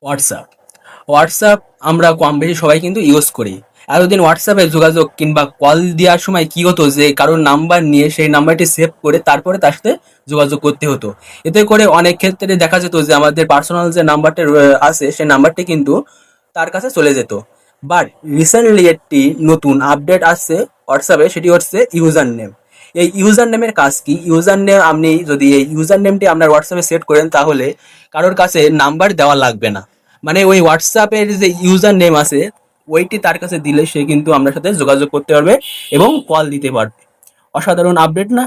WhatsApp WhatsApp আমরা কম বেশি সবাই কিন্তু ইউজ করি। এতদিন হোয়াটসঅ্যাপে যোগাযোগ কিংবা কল দেওয়ার সময় কি হতো যে কারোর নাম্বার নিয়ে সেই নাম্বারটি সেভ করে তারপরে তার সাথে যোগাযোগ করতে হতো। এতে করে অনেক ক্ষেত্রে দেখা যেত যে আমাদের পার্সোনাল যে নাম্বারটা আছে সেই নাম্বারটি কিন্তু তার কাছে চলে যেত। বাট রিসেন্টলি একটি নতুন আপডেট আসছে হোয়াটসঅ্যাপে, সেটি হচ্ছে ইউজার নেম। এই ইউজার নেমের কাজ কি? ইউজার নেম, আপনি যদি এই ইউজার নেমটি আপনার হোয়াটসঅ্যাপে সেট করেন তাহলে কারোর কাছে নাম্বার দেওয়া লাগবে না। মানে ওই হোয়াটসঅ্যাপের যে ইউজার নেম আছে ওইটি তার কাছে দিলে সে কিন্তু আপনার সাথে যোগাযোগ করতে পারবে এবং কল দিতে পারবে। অসাধারণ আপডেট না?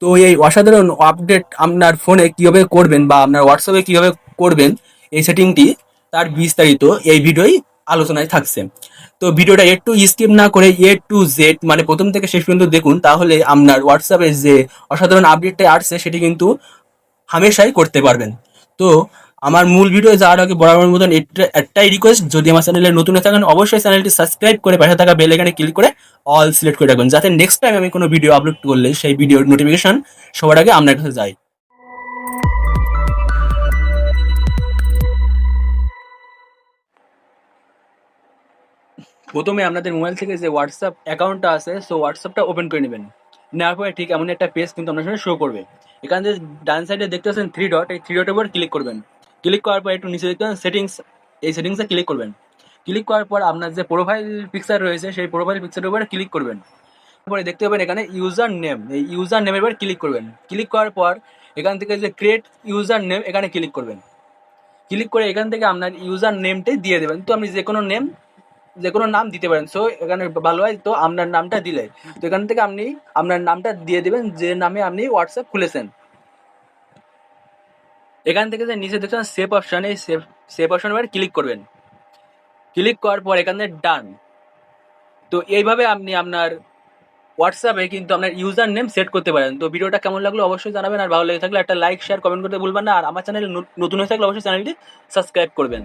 তো এই অসাধারণ আপডেট আপনার ফোনে কিভাবে করবেন বা আপনার হোয়াটসঅ্যাপে কিভাবে করবেন, এই সেটিংটি তার বিস্তারিত এই ভিডিওই আলোচনায় থাকছে। তো ভিডিওটা একটু স্কিপ না করে A to Z মানে প্রথম থেকে শেষ পর্যন্ত দেখুন, তাহলে আপনার হোয়াটসঅ্যাপের যে অসাধারণ আপডেটটা আসছে সেটি কিন্তু হামেশাই করতে পারবেন। তো আমার মূল ভিডিও যাওয়ার আগে বরাবর মতন একটাই রিকোয়েস্ট, যদি আমার চ্যানেলে নতুন হয়ে থাকেন অবশ্যই চ্যানেলটি সাবস্ক্রাইব করে পাশে থাকা বেল আইকনে ক্লিক করে অল সিলেক্ট করে রাখবেন, যাতে নেক্সট টাইম আমি কোনো ভিডিও আপলোড করলে সেই ভিডিওর নোটিফিকেশন সবার আগে আপনার কাছে যায়। প্রথমে আপনাদের মোবাইল থেকে যে হোয়াটসঅ্যাপ অ্যাকাউন্টটা আছে, সো হোয়াটসঅ্যাপটা ওপেন করে নেবেন। নেওয়ার পরে ঠিক এমন একটা পেজ কিন্তু আপনার সামনে শো করবে। এখানে যে ডান সাইডে দেখতে পাচ্ছেন থ্রি ডট, এই থ্রি ডটের উপর ক্লিক করবেন। ক্লিক করার পর একটু নিচে দেখতে পাচ্ছেন সেটিংস, এই সেটিংসে ক্লিক করবেন। ক্লিক করার পর আপনার যে প্রোফাইল পিকচার রয়েছে সেই প্রোফাইল পিকচারের উপরে ক্লিক করবেন। তারপরে দেখতে পাবেন এখানে ইউজার নেম, এই ইউজার নেমের উপর ক্লিক করবেন। ক্লিক করার পর এখান থেকে যে ক্রিয়েট ইউজার নেম এখানে ক্লিক করবেন। ক্লিক করে এখান থেকে আপনার ইউজার নেমটাই দিয়ে দেবেন। তো আপনি যে কোনো নাম দিতে পারেন। সো এখানে ভালো হয় তো আপনার নামটা দিলে, তো এখান থেকে আপনি আপনার নামটা দিয়ে দেবেন যে নামে আপনি হোয়াটসঅ্যাপ খুলেছেন। এখান থেকে যে নিচে দেখছেন সেভ অপশন, এই সেভ অপশন এবার ক্লিক করবেন। ক্লিক করার পর এখানে ডান। তো এইভাবে আপনি আপনার হোয়াটসঅ্যাপে কিন্তু আপনার ইউজার নেম সেট করতে পারেন। তো ভিডিওটা কেমন লাগলো অবশ্যই জানাবেন, আর ভালো লেগে থাকলে একটা লাইক শেয়ার কমেন্ট করতে ভুলবেন না, আর আমার চ্যানেল নতুন হয়ে থাকলে অবশ্যই চ্যানেলটি সাবস্ক্রাইব করবেন।